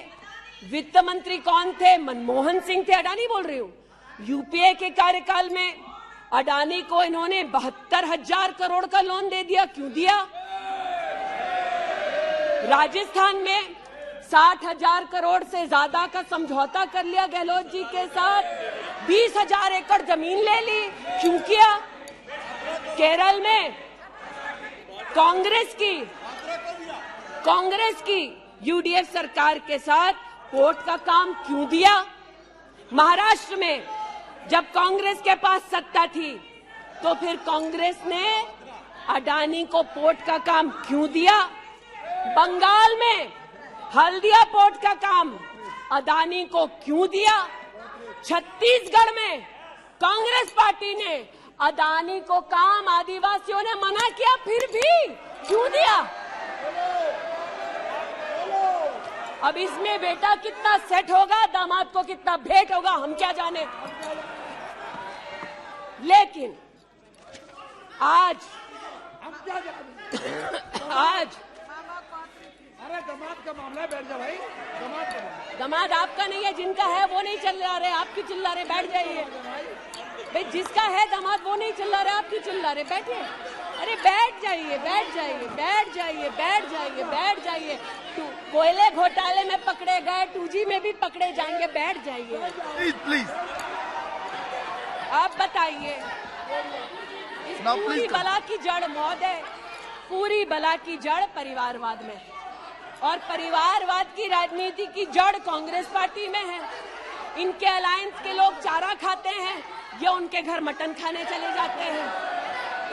वित्त मंत्री कौन थे? मनमोहन सिंह थे। अडानी बोल रही हूं। यूपीए के कार्यकाल में अडानी को इन्होंने 72,000 करोड़ का लोन दे दिया। क्यों दिया? राजस्थान में 60,000 करोड़ से ज्यादा का समझौता कर लिया गहलोत जी के साथ, 20,000 एकड़ जमीन ले ली। क्यों किया? केरल में कांग्रेस की यूडीएफ सरकार के साथ पोर्ट का काम क्यों दिया? महाराष्ट्र में जब कांग्रेस के पास सत्ता थी, तो फिर कांग्रेस ने अडानी को पोर्ट का काम क्यों दिया? बंगाल में हल्दिया पोर्ट का काम अडानी को क्यों दिया? छत्तीसगढ़ में कांग्रेस पार्टी ने अडानी को काम आदिवासियों ने मना किया, फिर भी क्यों दिया? अब इसमें बेटा कितना सेट होगा, दामाद को कितना भेंट होगा, हम क्या जाने। लेकिन आज अरे दामाद का मामला है, बैठ जा भाई। दामाद आपका नहीं है, जिनका है वो नहीं चिल्ला रहे, आप क्यों चिल्ला रहे? बैठ जाइए भाई, जिसका है दामाद वो नहीं चिल्ला रहे, आप क्यों चिल्ला रहे? बैठिए। अरे बैठ जाइए, बैठ जाइए, बैठ जाइए, बैठ जाइए, बैठ जाइए। कोयले घोटाले में पकड़े गए, 2G में भी पकड़े जाएंगे, बैठ जाइए। प्लीज आप बताइए, इस पूरी बला की जड़ महोदय, पूरी बला की जड़ परिवारवाद में है, और परिवारवाद की राजनीति की जड़ कांग्रेस पार्टी में है। इनके अलायंस के लोग चारा खाते हैं, ये उनके घर मटन खाने चले जाते हैं।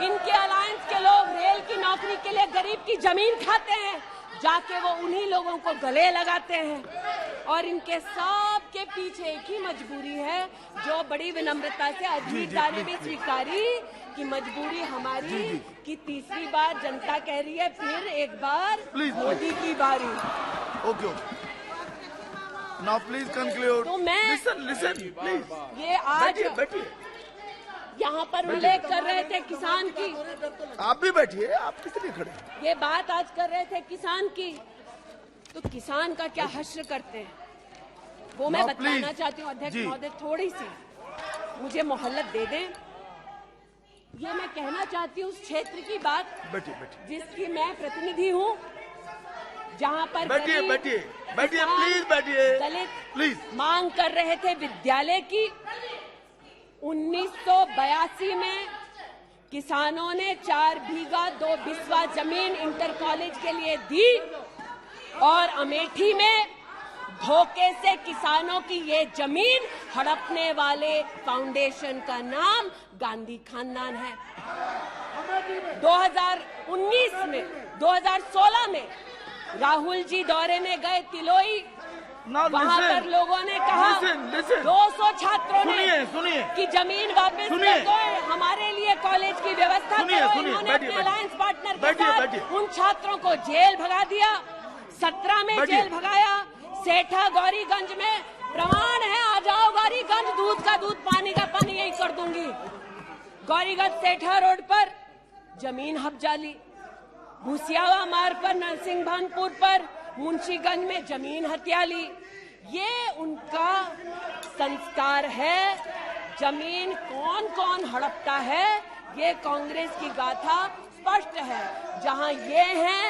इनके अलायंस के लोग रेल की नौकरी के लिए गरीब की जमीन खाते हैं, जाके वो उन्हीं लोगों को गले लगाते हैं। और इनके सब के पीछे एक ही मजबूरी है जो बड़ी विनम्रता से अजीत दा ने भी स्वीकारी कि मजबूरी हमारी कि तीसरी बार जनता कह रही है फिर एक बार मोदी की बारी। Okay now please conclude. तो मैं लिसन प्लीज। ये आज बैठिए यहाँ पर उल्लेख कर रहे थे किसान की। आप भी बैठिए, आप किस लिए खड़े? ये बात आज कर रहे थे किसान की, तो किसान का क्या हश्र करते हैं वो मैं बताना चाहती हूँ। अध्यक्ष महोदय थोड़ी सी मुझे मोहलत दे दें। ये मैं कहना चाहती हूँ उस क्षेत्र की बात बैठिए जिसकी मैं प्रतिनिधि हूँ, जहाँ पर बैठिए प्लीज बैठिए दलित प्लीज। मांग कर रहे थे विद्यालय की। 1982 में किसानों ने 4 बीघा 2 बिस्वा जमीन इंटर कॉलेज के लिए दी और अमेठी में धोखे से किसानों की ये जमीन हड़पने वाले फाउंडेशन का नाम गांधी खानदान है। 2016 में राहुल जी दौरे में गए तिलोई, वहाँ पर लोगों ने कहा 200 छात्रों ने सुनिए कि जमीन वापस कर दो, हमारे लिए कॉलेज की व्यवस्था करो। इन्होंने अपने अलायंस पार्टनर के साथ उन छात्रों को जेल भगा दिया। 17 में जेल भगाया। सेठा गौरीगंज में प्रमाण है, आ जाओ गौरीगंज, दूध का दूध पानी का पानी यही कर दूंगी। गौरीगंज सेठा रोड पर जमीन हब्जाली, भूसियावा मार्ग पर नरसिंह भानपुर पर मुंशीगंज में जमीन हथियाली। ये उनका संस्कार है। जमीन कौन कौन हड़पता है ये कांग्रेस की गाथा स्पष्ट है। जहां ये है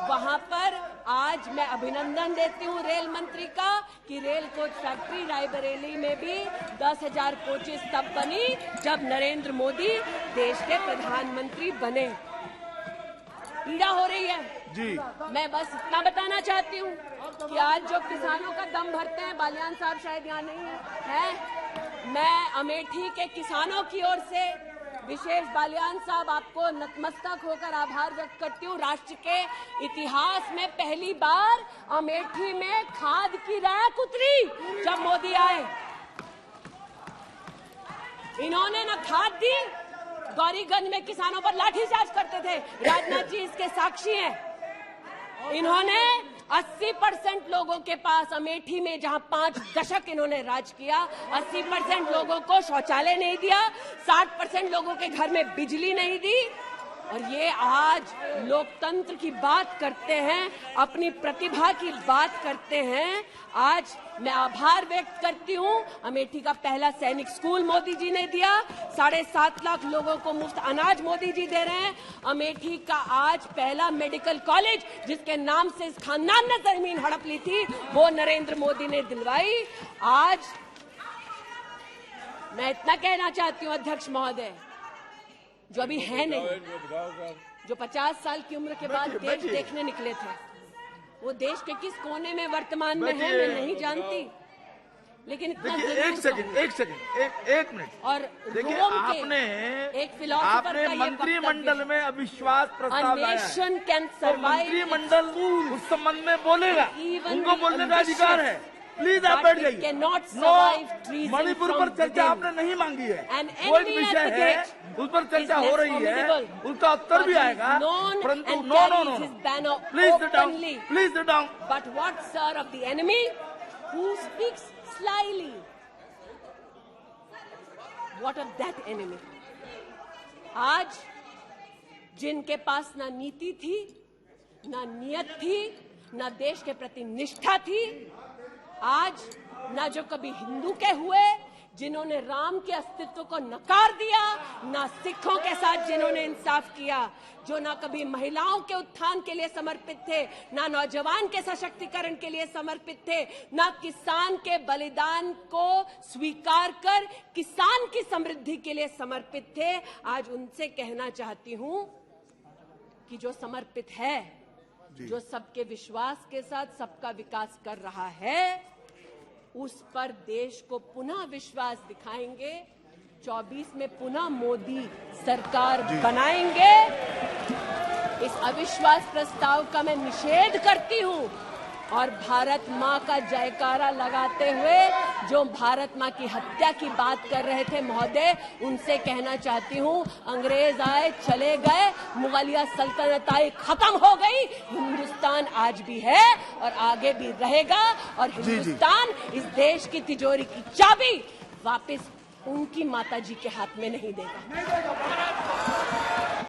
वहां पर आज मैं अभिनंदन देती हूं रेल मंत्री का कि रेल कोच फैक्ट्री रायबरेली में भी 10,000 कोचेस तब बनी जब नरेंद्र मोदी देश के प्रधानमंत्री बने। पीड़ा हो रही है जी। मैं बस इतना बताना चाहती हूँ कि आज जो किसानों का दम भरते हैं, बालियान साहब शायद यहाँ नहीं है, मैं अमेठी के किसानों की ओर से विशेष बालियान साहब आपको नतमस्तक होकर आभार व्यक्त करती हूँ। राष्ट्र के इतिहास में पहली बार अमेठी में खाद की रैक उतरी जब मोदी आए। इन्होंने न खाद दी, गौरीगंज में किसानों पर लाठीचार्ज करते थे, राजनाथ जी इसके साक्षी हैं। इन्होंने 80% लोगों के पास अमेठी में जहां 5 दशक इन्होंने राज किया, 80% लोगों को शौचालय नहीं दिया, 60% लोगों के घर में बिजली नहीं दी। और ये आज लोकतंत्र की बात करते हैं, अपनी प्रतिभा की बात करते हैं। आज मैं आभार व्यक्त करती हूँ। अमेठी का पहला सैनिक स्कूल मोदी जी ने दिया, 7.5 लाख लोगों को मुफ्त अनाज मोदी जी दे रहे हैं। अमेठी का आज पहला मेडिकल कॉलेज जिसके नाम से इस खानदान ने जमीन हड़प ली थी वो नरेंद्र मोदी ने दिलवाई। आज मैं इतना कहना चाहती हूँ अध्यक्ष महोदय, जो अभी है नहीं, जो 50 साल की उम्र के बाद देश देखने निकले थे, वो देश के किस कोने में वर्तमान में है मैं नहीं जानती, लेकिन इतना एक मिनट। और देखिए आपने एक फिलोसोफर का मंत्रिमंडल में अविश्वास प्रस्ताव लाया। मंत्रिमंडल उस संबंध में बोलेगा, उनको बोलने का अधिकार है। प्लीज आप बैठ जाइए। मणिपुर पर चर्चा आपने नहीं मांगी है, कोई विषय है उस पर चर्चा हो रही है, उसका उत्तर भी आएगा, परंतु no please sit down. But what sir of the enemy who speaks slyly, what of that enemy? आज जिनके पास ना नीति थी, ना नियत थी, ना देश के प्रति निष्ठा थी, आज ना जो कभी हिंदू के हुए, जिन्होंने राम के अस्तित्व को नकार दिया, ना सिखों के साथ जिन्होंने इंसाफ किया, जो ना कभी महिलाओं के उत्थान के लिए समर्पित थे, ना नौजवान के सशक्तिकरण के लिए समर्पित थे, ना किसान के बलिदान को स्वीकार कर किसान की समृद्धि के लिए समर्पित थे। आज उनसे कहना चाहती हूं कि जो समर्पित है, जो सबके विश्वास के साथ सबका विकास कर रहा है, उस पर देश को पुनः विश्वास दिखाएंगे। 24 में पुनः मोदी सरकार बनाएंगे। इस अविश्वास प्रस्ताव का मैं निषेध करती हूं और भारत माँ का जयकारा लगाते हुए जो भारत माँ की हत्या की बात कर रहे थे महोदय, उनसे कहना चाहती हूँ, अंग्रेज आए चले गए, मुगलिया सल्तनत आई खत्म हो गई, हिंदुस्तान आज भी है और आगे भी रहेगा। और हिंदुस्तान इस देश की तिजोरी की चाबी वापस उनकी माताजी के हाथ में नहीं देगा।